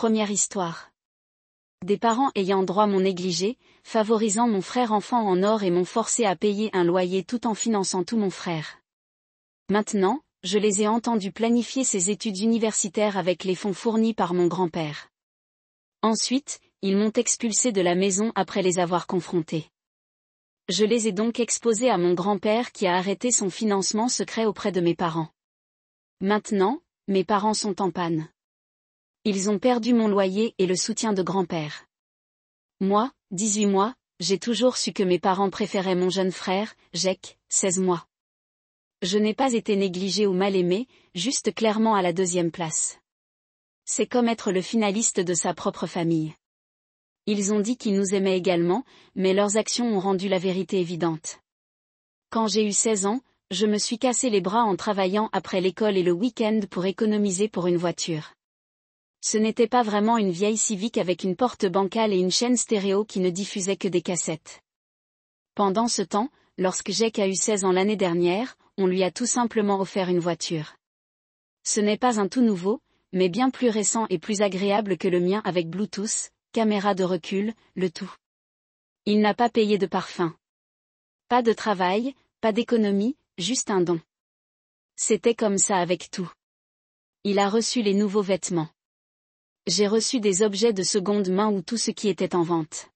Première histoire. Des parents ayant droit m'ont négligé, favorisant mon frère enfant en or et m'ont forcé à payer un loyer tout en finançant tout mon frère. Maintenant, je les ai entendus planifier ses études universitaires avec les fonds fournis par mon grand-père. Ensuite, ils m'ont expulsé de la maison après les avoir confrontés. Je les ai donc exposés à mon grand-père qui a arrêté son financement secret auprès de mes parents. Maintenant, mes parents sont en panne. Ils ont perdu mon loyer et le soutien de grand-père. Moi, 18 mois, j'ai toujours su que mes parents préféraient mon jeune frère, Jake, 16 mois. Je n'ai pas été négligée ou mal aimée, juste clairement à la deuxième place. C'est comme être le finaliste de sa propre famille. Ils ont dit qu'ils nous aimaient également, mais leurs actions ont rendu la vérité évidente. Quand j'ai eu 16 ans, je me suis cassé les bras en travaillant après l'école et le week-end pour économiser pour une voiture. Ce n'était pas vraiment une vieille Civic avec une porte bancale et une chaîne stéréo qui ne diffusait que des cassettes. Pendant ce temps, lorsque Jake a eu 16 ans l'année dernière, on lui a tout simplement offert une voiture. Ce n'est pas un tout nouveau, mais bien plus récent et plus agréable que le mien avec Bluetooth, caméra de recul, le tout. Il n'a pas payé de parfum. Pas de travail, pas d'économie, juste un don. C'était comme ça avec tout. Il a reçu les nouveaux vêtements. J'ai reçu des objets de seconde main ou tout ce qui était en vente.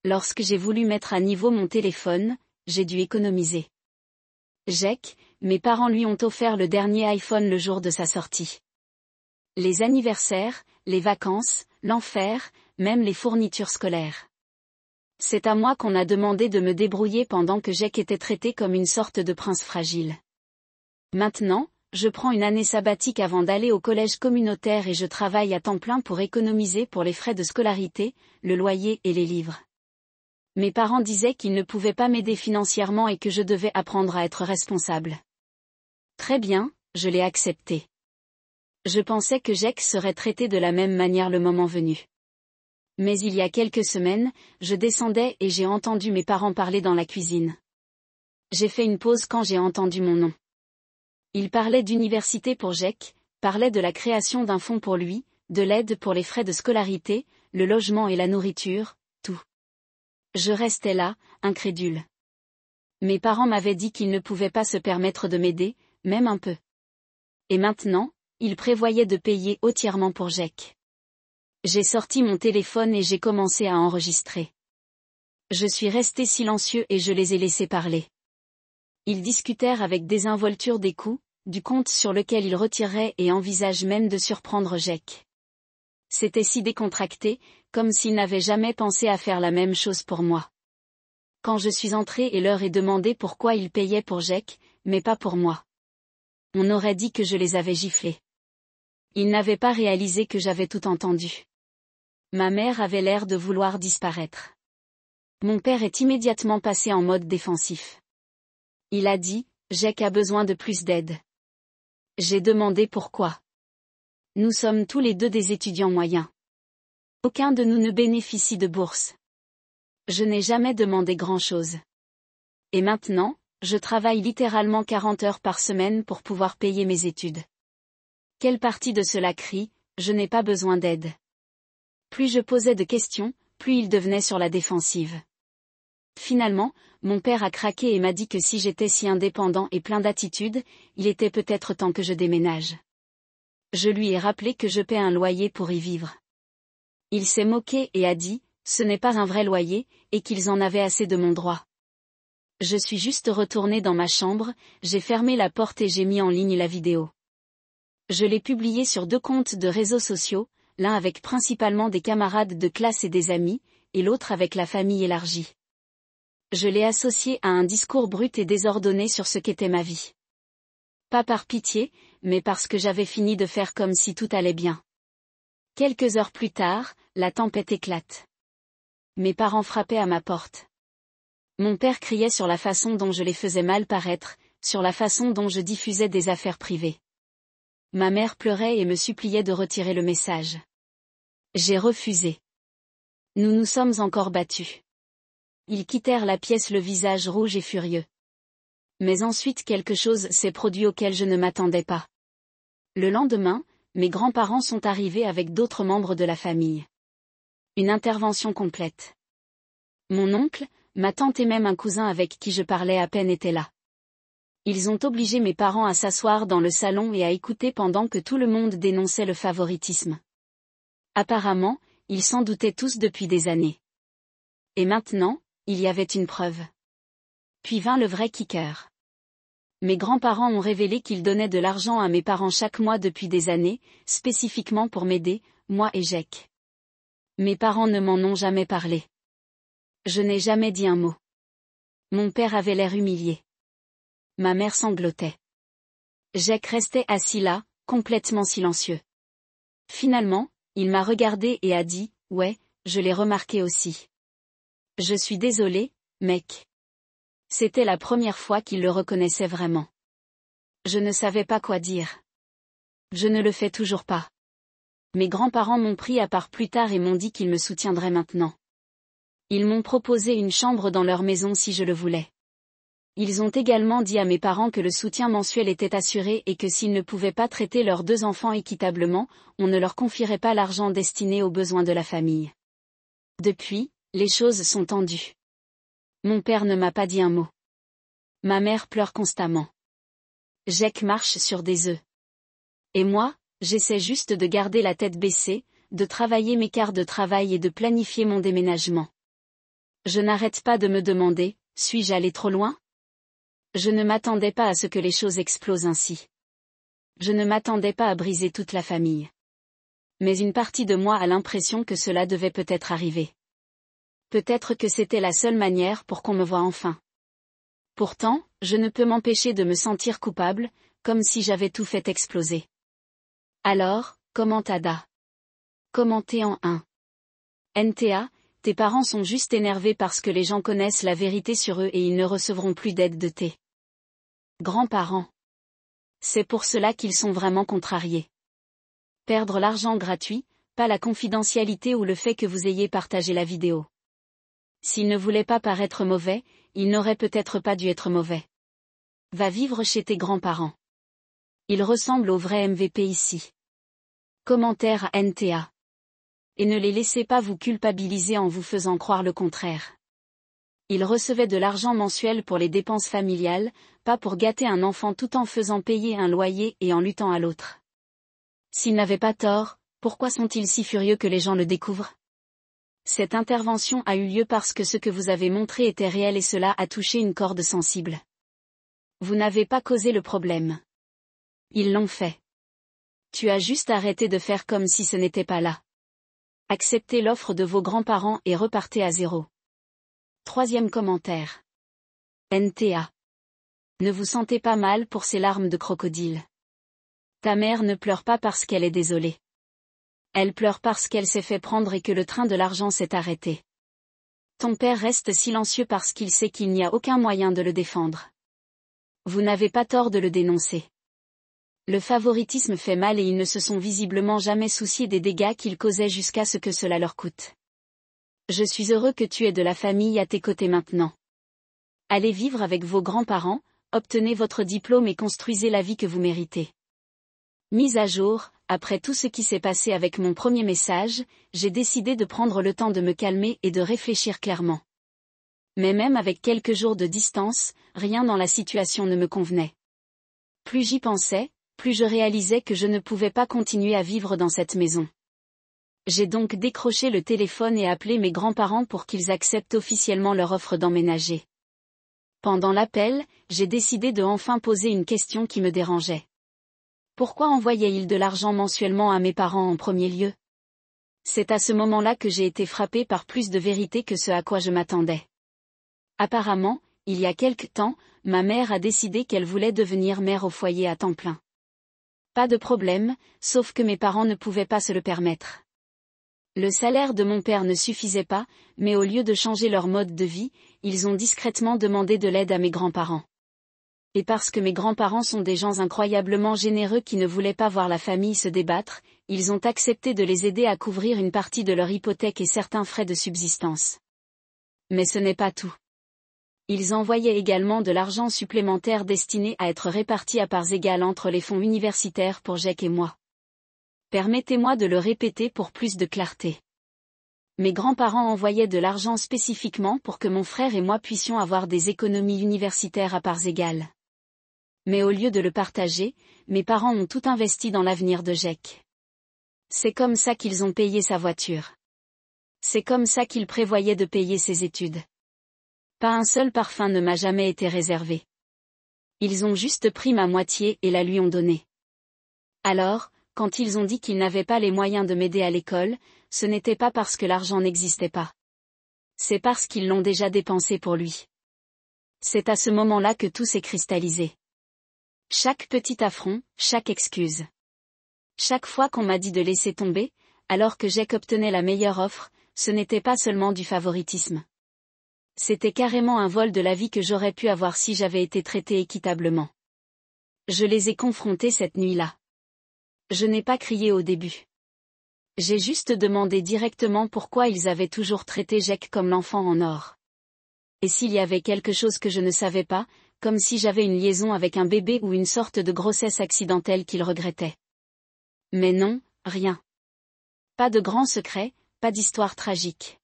Lorsque j'ai voulu mettre à niveau mon téléphone, j'ai dû économiser. Jake, mes parents lui ont offert le dernier iPhone le jour de sa sortie. Les anniversaires, les vacances, l'enfer, même les fournitures scolaires. C'est à moi qu'on a demandé de me débrouiller pendant que Jake était traité comme une sorte de prince fragile. Maintenant, je prends une année sabbatique avant d'aller au collège communautaire et je travaille à temps plein pour économiser pour les frais de scolarité, le loyer et les livres. Mes parents disaient qu'ils ne pouvaient pas m'aider financièrement et que je devais apprendre à être responsable. Très bien, je l'ai accepté. Je pensais que Jake serait traité de la même manière le moment venu. Mais il y a quelques semaines, je descendais et j'ai entendu mes parents parler dans la cuisine. J'ai fait une pause quand j'ai entendu mon nom. Ils parlaient d'université pour Jake, parlaient de la création d'un fonds pour lui, de l'aide pour les frais de scolarité, le logement et la nourriture, tout. Je restais là, incrédule. Mes parents m'avaient dit qu'ils ne pouvaient pas se permettre de m'aider, même un peu. Et maintenant, ils prévoyaient de payer entièrement pour Jake. J'ai sorti mon téléphone et j'ai commencé à enregistrer. Je suis resté silencieux et je les ai laissés parler. Ils discutèrent avec désinvolture des coûts, du compte sur lequel ils retireraient et envisagent même de surprendre Jake. C'était si décontracté, comme s'ils n'avaient jamais pensé à faire la même chose pour moi. Quand je suis entrée et leur ai demandé pourquoi ils payaient pour Jake, mais pas pour moi. On aurait dit que je les avais giflés. Ils n'avaient pas réalisé que j'avais tout entendu. Ma mère avait l'air de vouloir disparaître. Mon père est immédiatement passé en mode défensif. Il a dit, Jake a besoin de plus d'aide. J'ai demandé pourquoi. Nous sommes tous les deux des étudiants moyens. Aucun de nous ne bénéficie de bourse. Je n'ai jamais demandé grand-chose. Et maintenant, je travaille littéralement 40 heures par semaine pour pouvoir payer mes études. Quelle partie de cela crie, je n'ai pas besoin d'aide. Plus je posais de questions, plus il devenait sur la défensive. Finalement, mon père a craqué et m'a dit que si j'étais si indépendant et plein d'attitude, il était peut-être temps que je déménage. Je lui ai rappelé que je paie un loyer pour y vivre. Il s'est moqué et a dit, ce n'est pas un vrai loyer, et qu'ils en avaient assez de mon droit. Je suis juste retournée dans ma chambre, j'ai fermé la porte et j'ai mis en ligne la vidéo. Je l'ai publiée sur 2 comptes de réseaux sociaux, l'un avec principalement des camarades de classe et des amis, et l'autre avec la famille élargie. Je l'ai associé à un discours brut et désordonné sur ce qu'était ma vie. Pas par pitié, mais parce que j'avais fini de faire comme si tout allait bien. Quelques heures plus tard, la tempête éclate. Mes parents frappaient à ma porte. Mon père criait sur la façon dont je les faisais mal paraître, sur la façon dont je diffusais des affaires privées. Ma mère pleurait et me suppliait de retirer le message. J'ai refusé. Nous nous sommes encore battus. Ils quittèrent la pièce le visage rouge et furieux. Mais ensuite quelque chose s'est produit auquel je ne m'attendais pas. Le lendemain, mes grands-parents sont arrivés avec d'autres membres de la famille. Une intervention complète. Mon oncle, ma tante et même un cousin avec qui je parlais à peine étaient là. Ils ont obligé mes parents à s'asseoir dans le salon et à écouter pendant que tout le monde dénonçait le favoritisme. Apparemment, ils s'en doutaient tous depuis des années. Et maintenant, il y avait une preuve. Puis vint le vrai kicker. Mes grands-parents ont révélé qu'ils donnaient de l'argent à mes parents chaque mois depuis des années, spécifiquement pour m'aider, moi et Jake. Mes parents ne m'en ont jamais parlé. Je n'ai jamais dit un mot. Mon père avait l'air humilié. Ma mère sanglotait. Jake restait assis là, complètement silencieux. Finalement, il m'a regardé et a dit, « Ouais, je l'ai remarqué aussi. Je suis désolé, mec. » C'était la première fois qu'il le reconnaissait vraiment. Je ne savais pas quoi dire. Je ne le fais toujours pas. Mes grands-parents m'ont pris à part plus tard et m'ont dit qu'ils me soutiendraient maintenant. Ils m'ont proposé une chambre dans leur maison si je le voulais. Ils ont également dit à mes parents que le soutien mensuel était assuré et que s'ils ne pouvaient pas traiter leurs 2 enfants équitablement, on ne leur confierait pas l'argent destiné aux besoins de la famille. Depuis, les choses sont tendues. Mon père ne m'a pas dit un mot. Ma mère pleure constamment. Jake marche sur des œufs. Et moi, j'essaie juste de garder la tête baissée, de travailler mes quarts de travail et de planifier mon déménagement. Je n'arrête pas de me demander, suis-je allé trop loin ? Je ne m'attendais pas à ce que les choses explosent ainsi. Je ne m'attendais pas à briser toute la famille. Mais une partie de moi a l'impression que cela devait peut-être arriver. Peut-être que c'était la seule manière pour qu'on me voie enfin. Pourtant, je ne peux m'empêcher de me sentir coupable, comme si j'avais tout fait exploser. Alors, commente Ada. Commentez en 1. NTA, tes parents sont juste énervés parce que les gens connaissent la vérité sur eux et ils ne recevront plus d'aide de tes grands-parents. C'est pour cela qu'ils sont vraiment contrariés. Perdre l'argent gratuit, pas la confidentialité ou le fait que vous ayez partagé la vidéo. S'ils ne voulaient pas paraître mauvais, ils n'auraient peut-être pas dû être mauvais. Va vivre chez tes grands-parents. Ils ressemblent au vrai MVP ici. Commentaire à NTA. Et ne les laissez pas vous culpabiliser en vous faisant croire le contraire. Ils recevaient de l'argent mensuel pour les dépenses familiales, pas pour gâter un enfant tout en faisant payer un loyer et en luttant à l'autre. S'ils n'avaient pas tort, pourquoi sont-ils si furieux que les gens le découvrent ? Cette intervention a eu lieu parce que ce que vous avez montré était réel et cela a touché une corde sensible. Vous n'avez pas causé le problème. Ils l'ont fait. Tu as juste arrêté de faire comme si ce n'était pas là. Acceptez l'offre de vos grands-parents et repartez à zéro. 3e commentaire. NTA. Ne vous sentez pas mal pour ces larmes de crocodile. Ta mère ne pleure pas parce qu'elle est désolée. Elle pleure parce qu'elle s'est fait prendre et que le train de l'argent s'est arrêté. Ton père reste silencieux parce qu'il sait qu'il n'y a aucun moyen de le défendre. Vous n'avez pas tort de le dénoncer. Le favoritisme fait mal et ils ne se sont visiblement jamais souciés des dégâts qu'ils causaient jusqu'à ce que cela leur coûte. Je suis heureux que tu aies de la famille à tes côtés maintenant. Allez vivre avec vos grands-parents, obtenez votre diplôme et construisez la vie que vous méritez. Mise à jour, après tout ce qui s'est passé avec mon premier message, j'ai décidé de prendre le temps de me calmer et de réfléchir clairement. Mais même avec quelques jours de distance, rien dans la situation ne me convenait. Plus j'y pensais, plus je réalisais que je ne pouvais pas continuer à vivre dans cette maison. J'ai donc décroché le téléphone et appelé mes grands-parents pour qu'ils acceptent officiellement leur offre d'emménager. Pendant l'appel, j'ai décidé de enfin poser une question qui me dérangeait. Pourquoi envoyaient-ils de l'argent mensuellement à mes parents en premier lieu ? C'est à ce moment-là que j'ai été frappée par plus de vérité que ce à quoi je m'attendais. Apparemment, il y a quelque temps, ma mère a décidé qu'elle voulait devenir mère au foyer à temps plein. Pas de problème, sauf que mes parents ne pouvaient pas se le permettre. Le salaire de mon père ne suffisait pas, mais au lieu de changer leur mode de vie, ils ont discrètement demandé de l'aide à mes grands-parents. Et parce que mes grands-parents sont des gens incroyablement généreux qui ne voulaient pas voir la famille se débattre, ils ont accepté de les aider à couvrir une partie de leur hypothèque et certains frais de subsistance. Mais ce n'est pas tout. Ils envoyaient également de l'argent supplémentaire destiné à être réparti à parts égales entre les fonds universitaires pour Jake et moi. Permettez-moi de le répéter pour plus de clarté. Mes grands-parents envoyaient de l'argent spécifiquement pour que mon frère et moi puissions avoir des économies universitaires à parts égales. Mais au lieu de le partager, mes parents ont tout investi dans l'avenir de Jake. C'est comme ça qu'ils ont payé sa voiture. C'est comme ça qu'ils prévoyaient de payer ses études. Pas un seul parfum ne m'a jamais été réservé. Ils ont juste pris ma moitié et la lui ont donnée. Alors, quand ils ont dit qu'ils n'avaient pas les moyens de m'aider à l'école, ce n'était pas parce que l'argent n'existait pas. C'est parce qu'ils l'ont déjà dépensé pour lui. C'est à ce moment-là que tout s'est cristallisé. Chaque petit affront, chaque excuse. Chaque fois qu'on m'a dit de laisser tomber, alors que Jake obtenait la meilleure offre, ce n'était pas seulement du favoritisme. C'était carrément un vol de la vie que j'aurais pu avoir si j'avais été traité équitablement. Je les ai confrontés cette nuit-là. Je n'ai pas crié au début. J'ai juste demandé directement pourquoi ils avaient toujours traité Jake comme l'enfant en or. Et s'il y avait quelque chose que je ne savais pas, comme si j'avais une liaison avec un bébé ou une sorte de grossesse accidentelle qu'ils regrettaient. Mais non, rien. Pas de grand secret, pas d'histoire tragique.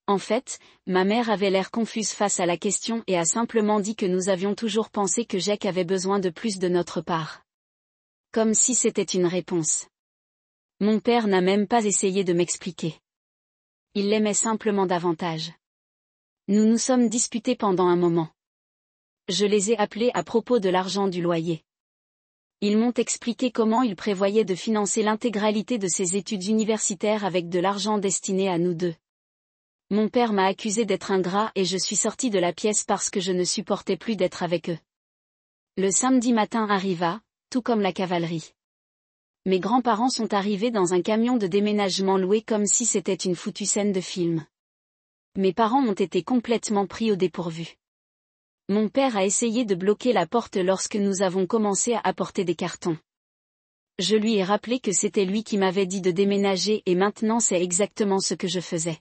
En fait, ma mère avait l'air confuse face à la question et a simplement dit que nous avions toujours pensé que Jake avait besoin de plus de notre part. Comme si c'était une réponse. Mon père n'a même pas essayé de m'expliquer. Il l'aimait simplement davantage. Nous nous sommes disputés pendant un moment. Je les ai appelés à propos de l'argent du loyer. Ils m'ont expliqué comment ils prévoyaient de financer l'intégralité de ses études universitaires avec de l'argent destiné à nous deux. Mon père m'a accusé d'être ingrat et je suis sortie de la pièce parce que je ne supportais plus d'être avec eux. Le samedi matin arriva, tout comme la cavalerie. Mes grands-parents sont arrivés dans un camion de déménagement loué comme si c'était une foutue scène de film. Mes parents ont été complètement pris au dépourvu. Mon père a essayé de bloquer la porte lorsque nous avons commencé à apporter des cartons. Je lui ai rappelé que c'était lui qui m'avait dit de déménager et maintenant c'est exactement ce que je faisais.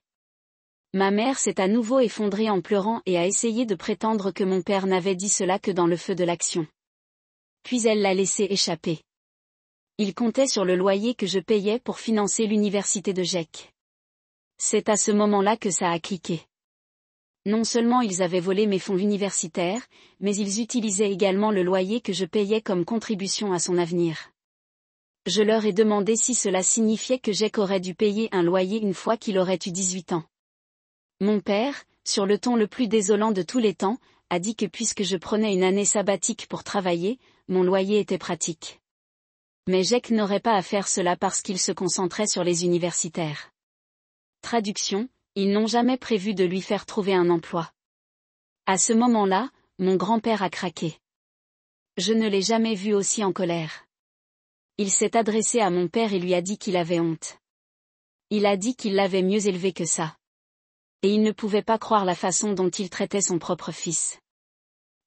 Ma mère s'est à nouveau effondrée en pleurant et a essayé de prétendre que mon père n'avait dit cela que dans le feu de l'action. Puis elle l'a laissé échapper. Il comptait sur le loyer que je payais pour financer l'université de Jake. C'est à ce moment-là que ça a cliqué. Non seulement ils avaient volé mes fonds universitaires, mais ils utilisaient également le loyer que je payais comme contribution à son avenir. Je leur ai demandé si cela signifiait que Jake aurait dû payer un loyer une fois qu'il aurait eu 18 ans. Mon père, sur le ton le plus désolant de tous les temps, a dit que puisque je prenais une année sabbatique pour travailler, mon loyer était pratique. Mais Jake n'aurait pas à faire cela parce qu'il se concentrait sur les universitaires. Traduction, ils n'ont jamais prévu de lui faire trouver un emploi. À ce moment-là, mon grand-père a craqué. Je ne l'ai jamais vu aussi en colère. Il s'est adressé à mon père et lui a dit qu'il avait honte. Il a dit qu'il l'avait mieux élevé que ça. Et il ne pouvait pas croire la façon dont il traitait son propre fils.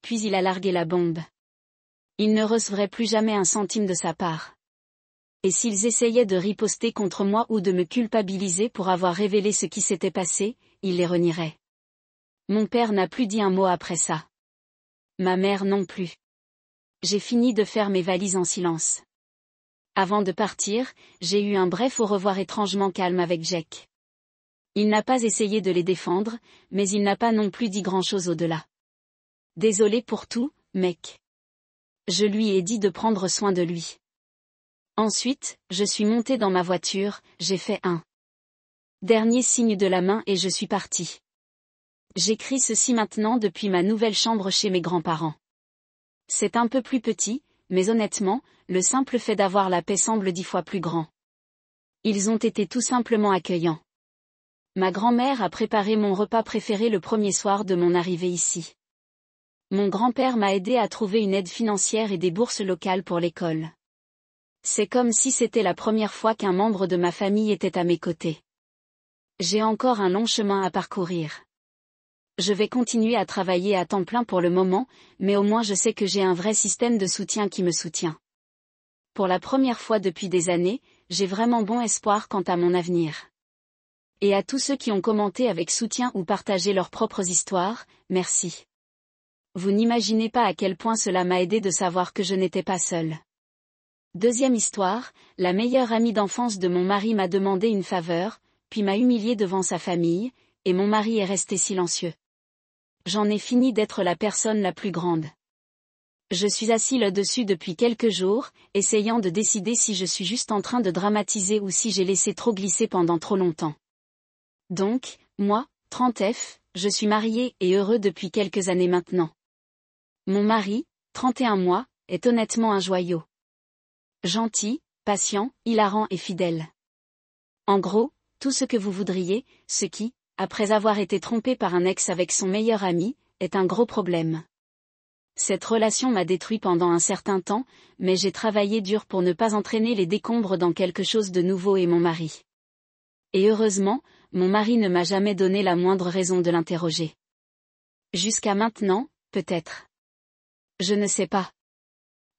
Puis il a largué la bombe. Il ne recevrait plus jamais un centime de sa part. Et s'ils essayaient de riposter contre moi ou de me culpabiliser pour avoir révélé ce qui s'était passé, il les renierait. Mon père n'a plus dit un mot après ça. Ma mère non plus. J'ai fini de faire mes valises en silence. Avant de partir, j'ai eu un bref au revoir étrangement calme avec Jake. Il n'a pas essayé de les défendre, mais il n'a pas non plus dit grand-chose au-delà. Désolé pour tout, mec. Je lui ai dit de prendre soin de lui. Ensuite, je suis montée dans ma voiture, j'ai fait un dernier signe de la main et je suis partie. J'écris ceci maintenant depuis ma nouvelle chambre chez mes grands-parents. C'est un peu plus petit, mais honnêtement, le simple fait d'avoir la paix semble 10 fois plus grand. Ils ont été tout simplement accueillants. Ma grand-mère a préparé mon repas préféré le premier soir de mon arrivée ici. Mon grand-père m'a aidé à trouver une aide financière et des bourses locales pour l'école. C'est comme si c'était la première fois qu'un membre de ma famille était à mes côtés. J'ai encore un long chemin à parcourir. Je vais continuer à travailler à temps plein pour le moment, mais au moins je sais que j'ai un vrai système de soutien qui me soutient. Pour la première fois depuis des années, j'ai vraiment bon espoir quant à mon avenir. Et à tous ceux qui ont commenté avec soutien ou partagé leurs propres histoires, merci. Vous n'imaginez pas à quel point cela m'a aidé de savoir que je n'étais pas seule. Deuxième histoire, la meilleure amie d'enfance de mon mari m'a demandé une faveur, puis m'a humiliée devant sa famille, et mon mari est resté silencieux. J'en ai fini d'être la personne la plus grande. Je suis assis là-dessus depuis quelques jours, essayant de décider si je suis juste en train de dramatiser ou si j'ai laissé trop glisser pendant trop longtemps. Donc, moi, 30F, je suis marié et heureux depuis quelques années maintenant. Mon mari, 31 mois, est honnêtement un joyau. Gentil, patient, hilarant et fidèle. En gros, tout ce que vous voudriez, ce qui, après avoir été trompé par un ex avec son meilleur ami, est un gros problème. Cette relation m'a détruit pendant un certain temps, mais j'ai travaillé dur pour ne pas entraîner les décombres dans quelque chose de nouveau et mon mari. Et heureusement, mon mari ne m'a jamais donné la moindre raison de l'interroger. Jusqu'à maintenant, peut-être. Je ne sais pas.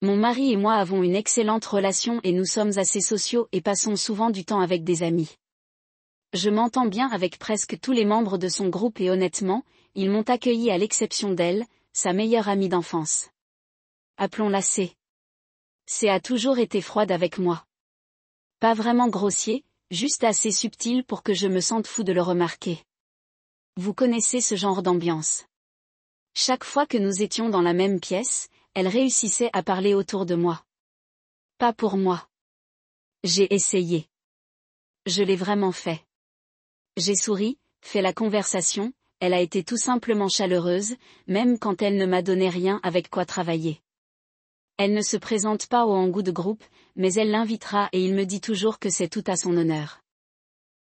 Mon mari et moi avons une excellente relation et nous sommes assez sociaux et passons souvent du temps avec des amis. Je m'entends bien avec presque tous les membres de son groupe et honnêtement, ils m'ont accueilli à l'exception d'elle, sa meilleure amie d'enfance. Appelons-la C. C a toujours été froide avec moi. Pas vraiment grossier, juste assez subtil pour que je me sente fou de le remarquer. Vous connaissez ce genre d'ambiance. Chaque fois que nous étions dans la même pièce, elle réussissait à parler autour de moi. Pas pour moi. J'ai essayé. Je l'ai vraiment fait. J'ai souri, fait la conversation, elle a été tout simplement chaleureuse, même quand elle ne m'a donné rien avec quoi travailler. Elle ne se présente pas au hangou de groupe, mais elle l'invitera et il me dit toujours que c'est tout à son honneur.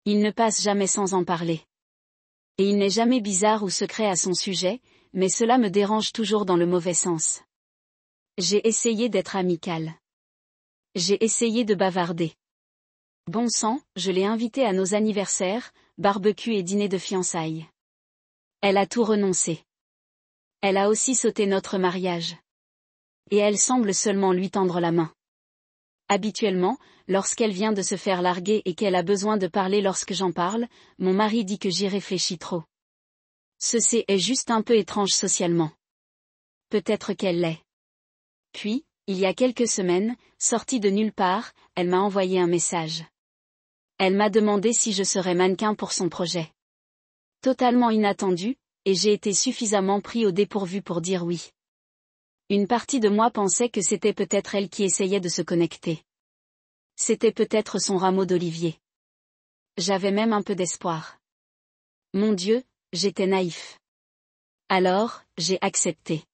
Il ne passe jamais sans en parler. Et il n'est jamais bizarre ou secret à son sujet, mais cela me dérange toujours dans le mauvais sens. J'ai essayé d'être amicale. J'ai essayé de bavarder. Bon sang, je l'ai invitée à nos anniversaires, barbecue et dîner de fiançailles. Elle a tout renoncé. Elle a aussi sauté notre mariage. Et elle semble seulement lui tendre la main. Habituellement, lorsqu'elle vient de se faire larguer et qu'elle a besoin de parler lorsque j'en parle, mon mari dit que j'y réfléchis trop. Ceci est juste un peu étrange socialement. Peut-être qu'elle l'est. Puis, il y a quelques semaines, sortie de nulle part, elle m'a envoyé un message. Elle m'a demandé si je serais mannequin pour son projet. Totalement inattendu, et j'ai été suffisamment pris au dépourvu pour dire oui. Une partie de moi pensait que c'était peut-être elle qui essayait de se connecter. C'était peut-être son rameau d'olivier. J'avais même un peu d'espoir. Mon Dieu, j'étais naïf. Alors, j'ai accepté.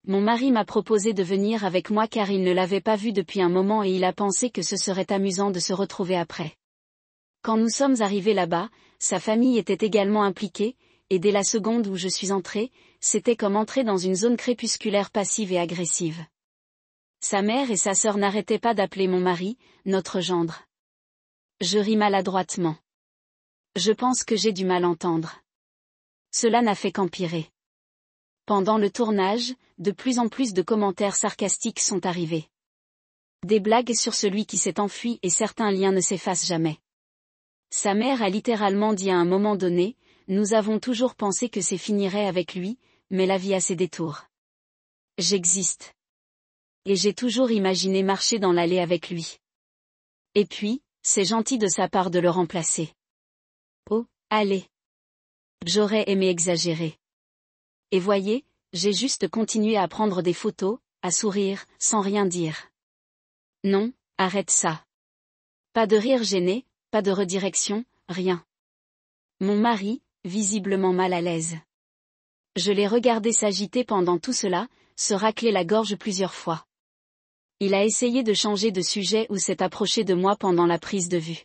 Mon mari m'a proposé de venir avec moi car il ne l'avait pas vu depuis un moment et il a pensé que ce serait amusant de se retrouver après. Quand nous sommes arrivés là-bas, sa famille était également impliquée, et dès la seconde où je suis entrée, c'était comme entrer dans une zone crépusculaire passive et agressive. Sa mère et sa sœur n'arrêtaient pas d'appeler mon mari, notre gendre. Je ris maladroitement. Je pense que j'ai du mal entendre. Cela n'a fait qu'empirer. Pendant le tournage, de plus en plus de commentaires sarcastiques sont arrivés. Des blagues sur celui qui s'est enfui et certains liens ne s'effacent jamais. Sa mère a littéralement dit à un moment donné, nous avons toujours pensé que c'est finirait avec lui, mais la vie a ses détours. J'existe. Et j'ai toujours imaginé marcher dans l'allée avec lui. Et puis, c'est gentil de sa part de le remplacer. Oh, allez. J'aurais aimé exagérer. Et voyez, j'ai juste continué à prendre des photos, à sourire, sans rien dire. Non, arrête ça. Pas de rire gêné, pas de redirection, rien. Mon mari, visiblement mal à l'aise. Je l'ai regardé s'agiter pendant tout cela, se racler la gorge plusieurs fois. Il a essayé de changer de sujet ou s'est approché de moi pendant la prise de vue.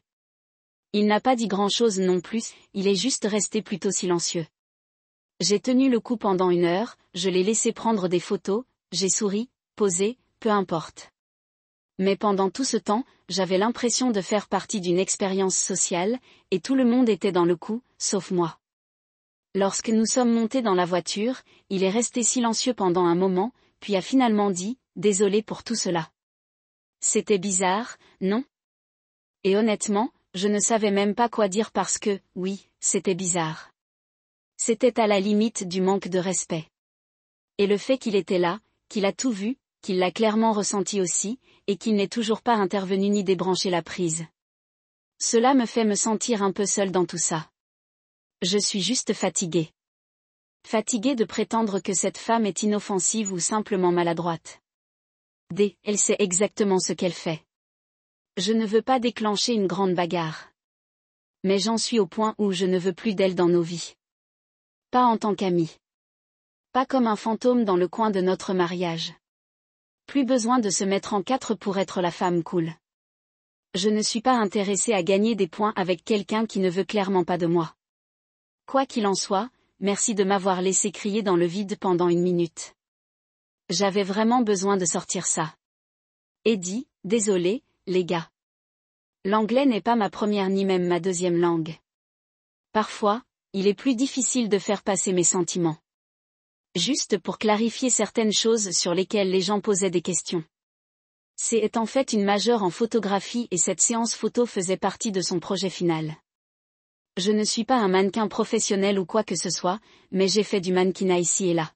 Il n'a pas dit grand-chose non plus, il est juste resté plutôt silencieux. J'ai tenu le coup pendant 1 heure, je l'ai laissé prendre des photos, j'ai souri, posé, peu importe. Mais pendant tout ce temps, j'avais l'impression de faire partie d'une expérience sociale, et tout le monde était dans le coup, sauf moi. Lorsque nous sommes montés dans la voiture, il est resté silencieux pendant un moment, puis a finalement dit, désolé pour tout cela. C'était bizarre, non? Et honnêtement, je ne savais même pas quoi dire parce que, oui, c'était bizarre. C'était à la limite du manque de respect. Et le fait qu'il était là, qu'il a tout vu, qu'il l'a clairement ressenti aussi, et qu'il n'est toujours pas intervenu ni débranché la prise. Cela me fait me sentir un peu seule dans tout ça. Je suis juste fatiguée. Fatiguée de prétendre que cette femme est inoffensive ou simplement maladroite. Elle sait exactement ce qu'elle fait. Je ne veux pas déclencher une grande bagarre. Mais j'en suis au point où je ne veux plus d'elle dans nos vies. Pas en tant qu'amie. Pas comme un fantôme dans le coin de notre mariage. Plus besoin de se mettre en quatre pour être la femme cool. Je ne suis pas intéressée à gagner des points avec quelqu'un qui ne veut clairement pas de moi. Quoi qu'il en soit, merci de m'avoir laissé crier dans le vide pendant 1 minute. J'avais vraiment besoin de sortir ça. Eddie, désolé, les gars. L'anglais n'est pas ma première ni même ma deuxième langue. Parfois, il est plus difficile de faire passer mes sentiments. Juste pour clarifier certaines choses sur lesquelles les gens posaient des questions. C'est en fait une majeure en photographie et cette séance photo faisait partie de son projet final. Je ne suis pas un mannequin professionnel ou quoi que ce soit, mais j'ai fait du mannequinat ici et là.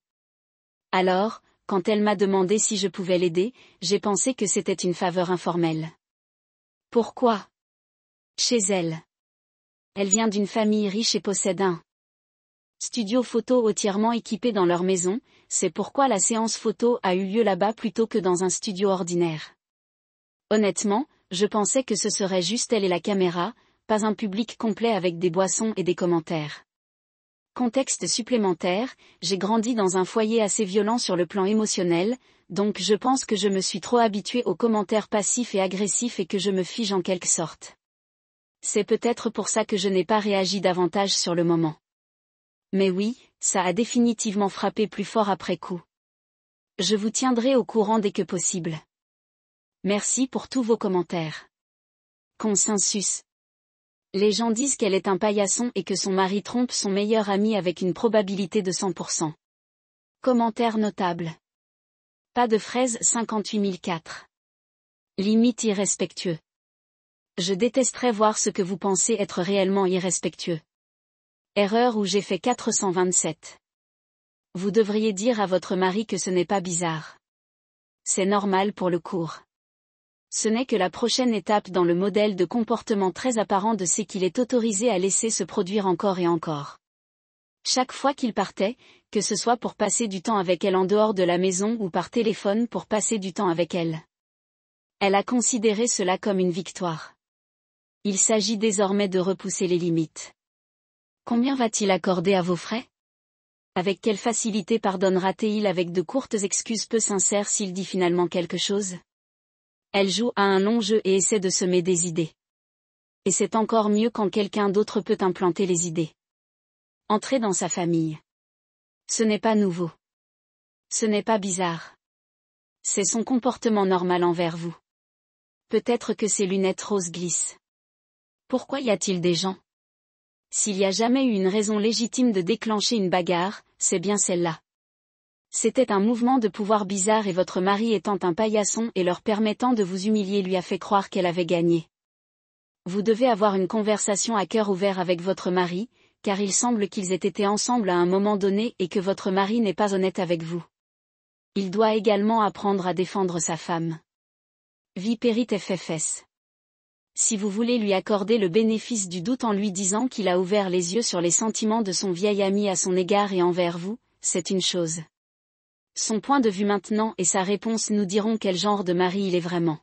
Alors, quand elle m'a demandé si je pouvais l'aider, j'ai pensé que c'était une faveur informelle. Pourquoi? Chez elle. Elle vient d'une famille riche et possède un studio photo entièrement équipé dans leur maison, c'est pourquoi la séance photo a eu lieu là-bas plutôt que dans un studio ordinaire. Honnêtement, je pensais que ce serait juste elle et la caméra, pas un public complet avec des boissons et des commentaires. Contexte supplémentaire, j'ai grandi dans un foyer assez violent sur le plan émotionnel, donc je pense que je me suis trop habituée aux commentaires passifs et agressifs et que je me fige en quelque sorte. C'est peut-être pour ça que je n'ai pas réagi davantage sur le moment. Mais oui, ça a définitivement frappé plus fort après coup. Je vous tiendrai au courant dès que possible. Merci pour tous vos commentaires. Consensus. Les gens disent qu'elle est un paillasson et que son mari trompe son meilleur ami avec une probabilité de 100%. Commentaire notable. Pas de fraise 58004. Limite irrespectueux. Je détesterais voir ce que vous pensez être réellement irrespectueux. Erreur où j'ai fait 427. Vous devriez dire à votre mari que ce n'est pas bizarre. C'est normal pour le cours. Ce n'est que la prochaine étape dans le modèle de comportement très apparent de ce qu'il est autorisé à laisser se produire encore et encore. Chaque fois qu'il partait, que ce soit pour passer du temps avec elle en dehors de la maison ou par téléphone pour passer du temps avec elle. Elle a considéré cela comme une victoire. Il s'agit désormais de repousser les limites. Combien va-t-il accorder à vos frais? Avec quelle facilité pardonnera-t-il avec de courtes excuses peu sincères s'il dit finalement quelque chose? Elle joue à un long jeu et essaie de semer des idées. Et c'est encore mieux quand quelqu'un d'autre peut implanter les idées. Entrer dans sa famille. Ce n'est pas nouveau. Ce n'est pas bizarre. C'est son comportement normal envers vous. Peut-être que ses lunettes roses glissent. Pourquoi y a-t-il des gens? S'il y a jamais eu une raison légitime de déclencher une bagarre, c'est bien celle-là. C'était un mouvement de pouvoir bizarre et votre mari étant un paillasson et leur permettant de vous humilier lui a fait croire qu'elle avait gagné. Vous devez avoir une conversation à cœur ouvert avec votre mari, car il semble qu'ils aient été ensemble à un moment donné et que votre mari n'est pas honnête avec vous. Il doit également apprendre à défendre sa femme. Vipérit FFS. Si vous voulez lui accorder le bénéfice du doute en lui disant qu'il a ouvert les yeux sur les sentiments de son vieil ami à son égard et envers vous, c'est une chose. Son point de vue maintenant et sa réponse nous diront quel genre de mari il est vraiment.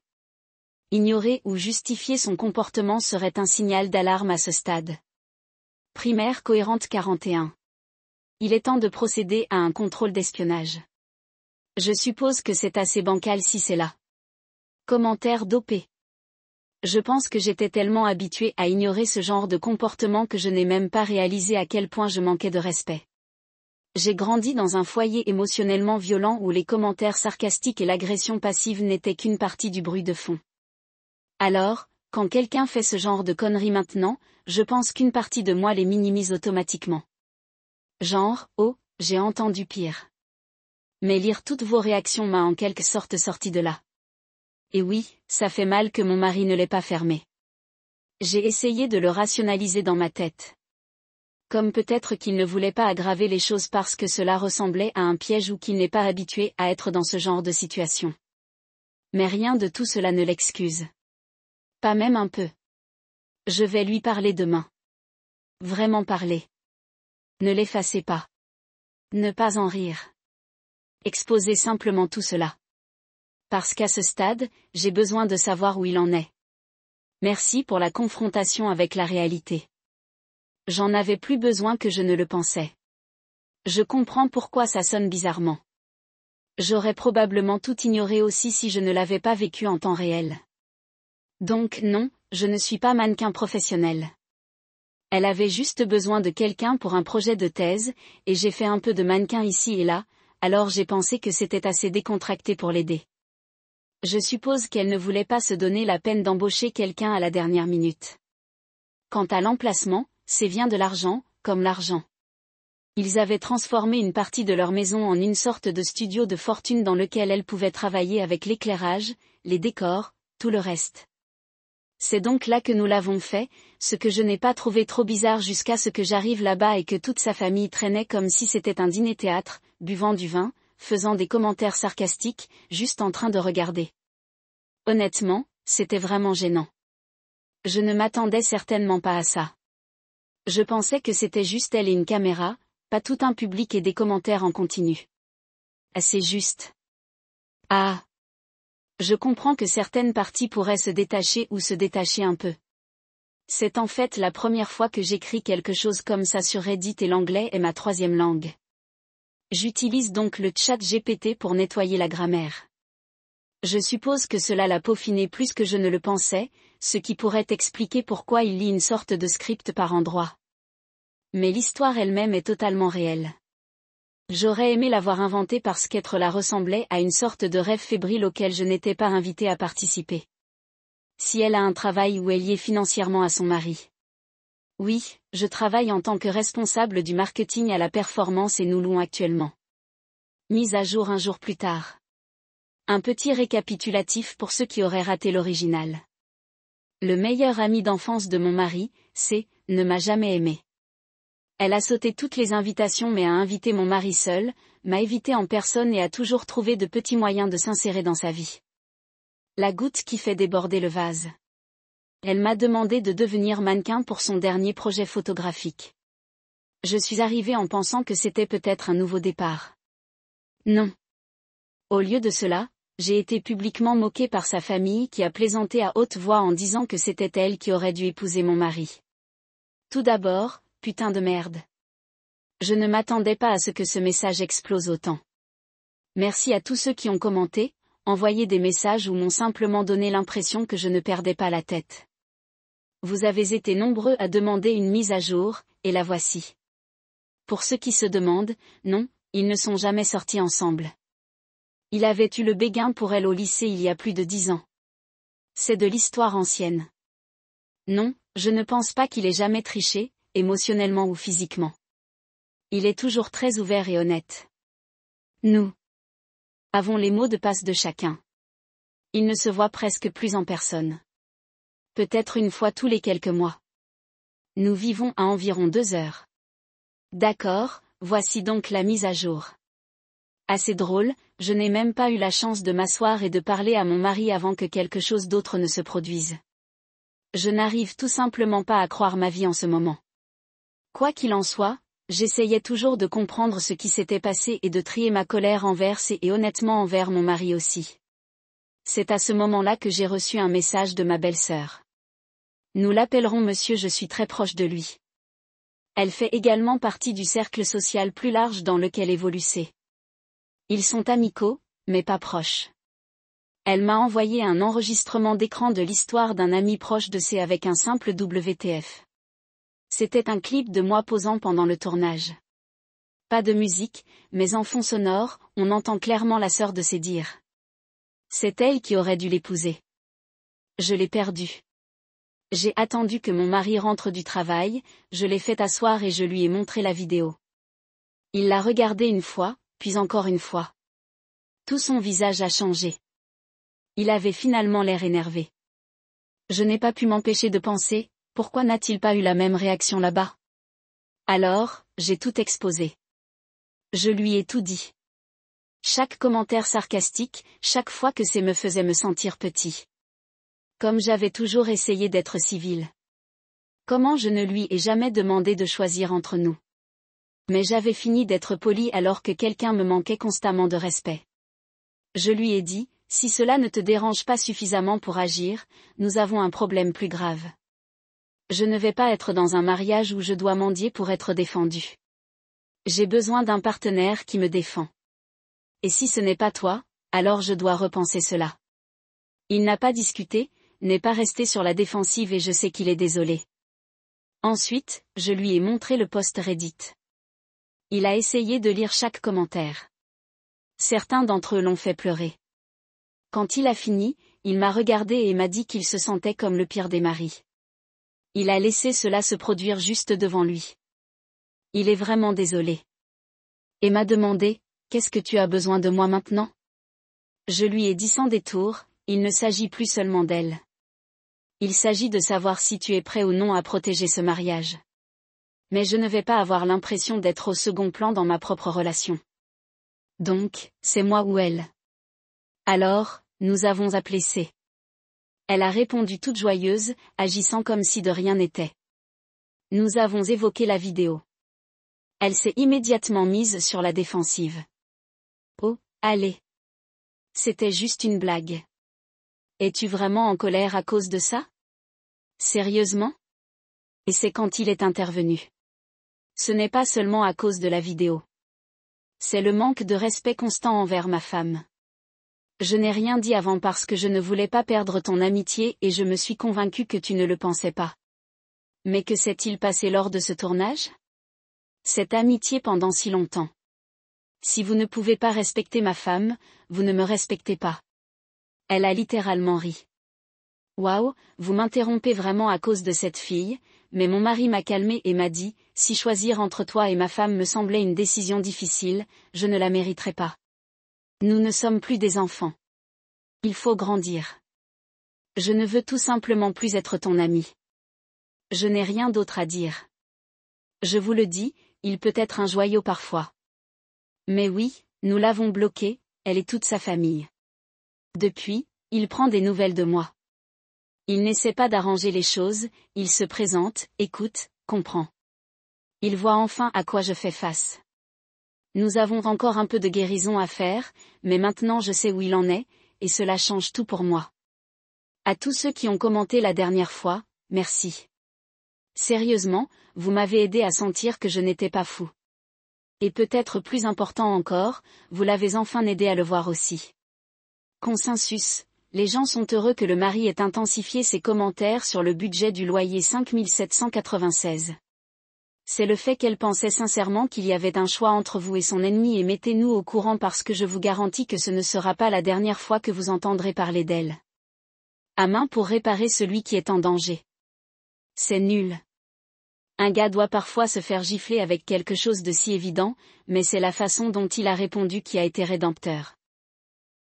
Ignorer ou justifier son comportement serait un signal d'alarme à ce stade. Primaire cohérente 41. Il est temps de procéder à un contrôle d'espionnage. Je suppose que c'est assez bancal si c'est là. Commentaire d'OP. Je pense que j'étais tellement habituée à ignorer ce genre de comportement que je n'ai même pas réalisé à quel point je manquais de respect. J'ai grandi dans un foyer émotionnellement violent où les commentaires sarcastiques et l'agression passive n'étaient qu'une partie du bruit de fond. Alors, quand quelqu'un fait ce genre de conneries maintenant, je pense qu'une partie de moi les minimise automatiquement. Genre, oh, j'ai entendu pire. Mais lire toutes vos réactions m'a en quelque sorte sorti de là. Et oui, ça fait mal que mon mari ne l'ait pas fermé. J'ai essayé de le rationaliser dans ma tête. Comme peut-être qu'il ne voulait pas aggraver les choses parce que cela ressemblait à un piège ou qu'il n'est pas habitué à être dans ce genre de situation. Mais rien de tout cela ne l'excuse. Pas même un peu. Je vais lui parler demain. Vraiment parler. Ne l'effacez pas. Ne pas en rire. Exposez simplement tout cela. Parce qu'à ce stade, j'ai besoin de savoir où il en est. Merci pour la confrontation avec la réalité. J'en avais plus besoin que je ne le pensais. Je comprends pourquoi ça sonne bizarrement. J'aurais probablement tout ignoré aussi si je ne l'avais pas vécu en temps réel. Donc non, je ne suis pas mannequin professionnel. Elle avait juste besoin de quelqu'un pour un projet de thèse, et j'ai fait un peu de mannequin ici et là, alors j'ai pensé que c'était assez décontracté pour l'aider. Je suppose qu'elle ne voulait pas se donner la peine d'embaucher quelqu'un à la dernière minute. Quant à l'emplacement, c'est bien de l'argent, comme l'argent. Ils avaient transformé une partie de leur maison en une sorte de studio de fortune dans lequel elle pouvait travailler avec l'éclairage, les décors, tout le reste. C'est donc là que nous l'avons fait, ce que je n'ai pas trouvé trop bizarre jusqu'à ce que j'arrive là-bas et que toute sa famille traînait comme si c'était un dîner-théâtre, buvant du vin, faisant des commentaires sarcastiques, juste en train de regarder. Honnêtement, c'était vraiment gênant. Je ne m'attendais certainement pas à ça. Je pensais que c'était juste elle et une caméra, pas tout un public et des commentaires en continu. Assez juste. Ah. Je comprends que certaines parties pourraient se détacher ou se détacher un peu. C'est en fait la première fois que j'écris quelque chose comme ça sur Reddit et l'anglais est ma troisième langue. J'utilise donc le chat GPT pour nettoyer la grammaire. Je suppose que cela l'a peaufiné plus que je ne le pensais, ce qui pourrait expliquer pourquoi il lit une sorte de script par endroits. Mais l'histoire elle-même est totalement réelle. J'aurais aimé l'avoir inventée parce qu'être là ressemblait à une sorte de rêve fébrile auquel je n'étais pas invitée à participer. Si elle a un travail où elle y est financièrement à son mari. Oui, je travaille en tant que responsable du marketing à la performance et nous louons actuellement. Mise à jour un jour plus tard. Un petit récapitulatif pour ceux qui auraient raté l'original. Le meilleur ami d'enfance de mon mari, c'est « ne m'a jamais aimé ». Elle a sauté toutes les invitations mais a invité mon mari seul, m'a évité en personne et a toujours trouvé de petits moyens de s'insérer dans sa vie. La goutte qui fait déborder le vase. Elle m'a demandé de devenir mannequin pour son dernier projet photographique. Je suis arrivée en pensant que c'était peut-être un nouveau départ. Non. Au lieu de cela, j'ai été publiquement moquée par sa famille qui a plaisanté à haute voix en disant que c'était elle qui aurait dû épouser mon mari. Tout d'abord, putain de merde. Je ne m'attendais pas à ce que ce message explose autant. Merci à tous ceux qui ont commenté, envoyé des messages ou m'ont simplement donné l'impression que je ne perdais pas la tête. Vous avez été nombreux à demander une mise à jour, et la voici. Pour ceux qui se demandent, non, ils ne sont jamais sortis ensemble. Il avait eu le béguin pour elle au lycée il y a plus de 10 ans. C'est de l'histoire ancienne. Non, je ne pense pas qu'il ait jamais triché, émotionnellement ou physiquement. Il est toujours très ouvert et honnête. Nous avons les mots de passe de chacun. Il ne se voit presque plus en personne. Peut-être une fois tous les quelques mois. Nous vivons à environ 2 heures. D'accord, voici donc la mise à jour. Assez drôle, je n'ai même pas eu la chance de m'asseoir et de parler à mon mari avant que quelque chose d'autre ne se produise. Je n'arrive tout simplement pas à croire ma vie en ce moment. Quoi qu'il en soit, j'essayais toujours de comprendre ce qui s'était passé et de trier ma colère envers et honnêtement envers mon mari aussi. C'est à ce moment-là que j'ai reçu un message de ma belle-sœur. Nous l'appellerons monsieur, je suis très proche de lui. Elle fait également partie du cercle social plus large dans lequel évolue C. Ils sont amicaux, mais pas proches. Elle m'a envoyé un enregistrement d'écran de l'histoire d'un ami proche de C avec un simple WTF. C'était un clip de moi posant pendant le tournage. Pas de musique, mais en fond sonore, on entend clairement la sœur de C dire. C'est elle qui aurait dû l'épouser. Je l'ai perdue. J'ai attendu que mon mari rentre du travail, je l'ai fait asseoir et je lui ai montré la vidéo. Il l'a regardée une fois, puis encore une fois. Tout son visage a changé. Il avait finalement l'air énervé. Je n'ai pas pu m'empêcher de penser, pourquoi n'a-t-il pas eu la même réaction là-bas ? Alors, j'ai tout exposé. Je lui ai tout dit. Chaque commentaire sarcastique, chaque fois que c'est me faisait me sentir petit. Comme j'avais toujours essayé d'être civile. Comment je ne lui ai jamais demandé de choisir entre nous. Mais j'avais fini d'être poli alors que quelqu'un me manquait constamment de respect. Je lui ai dit, si cela ne te dérange pas suffisamment pour agir, nous avons un problème plus grave. Je ne vais pas être dans un mariage où je dois mendier pour être défendu. J'ai besoin d'un partenaire qui me défend. Et si ce n'est pas toi, alors je dois repenser cela. Il n'a pas discuté, n'est pas resté sur la défensive et je sais qu'il est désolé. Ensuite, je lui ai montré le post Reddit. Il a essayé de lire chaque commentaire. Certains d'entre eux l'ont fait pleurer. Quand il a fini, il m'a regardé et m'a dit qu'il se sentait comme le pire des maris. Il a laissé cela se produire juste devant lui. Il est vraiment désolé. Et m'a demandé, qu'est-ce que tu as besoin de moi maintenant? Je lui ai dit sans détour, il ne s'agit plus seulement d'elle. Il s'agit de savoir si tu es prêt ou non à protéger ce mariage. Mais je ne vais pas avoir l'impression d'être au second plan dans ma propre relation. Donc, c'est moi ou elle. Alors, nous avons appelé C. Elle a répondu toute joyeuse, agissant comme si de rien n'était. Nous avons évoqué la vidéo. Elle s'est immédiatement mise sur la défensive. Oh, allez. C'était juste une blague. Es-tu vraiment en colère à cause de ça? Sérieusement? Et c'est quand il est intervenu. Ce n'est pas seulement à cause de la vidéo. C'est le manque de respect constant envers ma femme. Je n'ai rien dit avant parce que je ne voulais pas perdre ton amitié et je me suis convaincue que tu ne le pensais pas. Mais que s'est-il passé lors de ce tournage? Cette amitié pendant si longtemps. Si vous ne pouvez pas respecter ma femme, vous ne me respectez pas. Elle a littéralement ri. Waouh, vous m'interrompez vraiment à cause de cette fille, mais mon mari m'a calmé et m'a dit, si choisir entre toi et ma femme me semblait une décision difficile, je ne la mériterais pas. Nous ne sommes plus des enfants. Il faut grandir. Je ne veux tout simplement plus être ton ami. Je n'ai rien d'autre à dire. Je vous le dis, il peut être un joyau parfois. Mais oui, nous l'avons bloqué, elle et toute sa famille. Depuis, il prend des nouvelles de moi. Il n'essaie pas d'arranger les choses, il se présente, écoute, comprend. Il voit enfin à quoi je fais face. Nous avons encore un peu de guérison à faire, mais maintenant je sais où il en est, et cela change tout pour moi. À tous ceux qui ont commenté la dernière fois, merci. Sérieusement, vous m'avez aidé à sentir que je n'étais pas fou. Et peut-être plus important encore, vous l'avez enfin aidé à le voir aussi. Consensus. Les gens sont heureux que le mari ait intensifié ses commentaires sur le budget du loyer 5796. C'est le fait qu'elle pensait sincèrement qu'il y avait un choix entre vous et son ennemi et mettez-nous au courant parce que je vous garantis que ce ne sera pas la dernière fois que vous entendrez parler d'elle. À main pour réparer celui qui est en danger. C'est nul. Un gars doit parfois se faire gifler avec quelque chose de si évident, mais c'est la façon dont il a répondu qui a été rédempteur.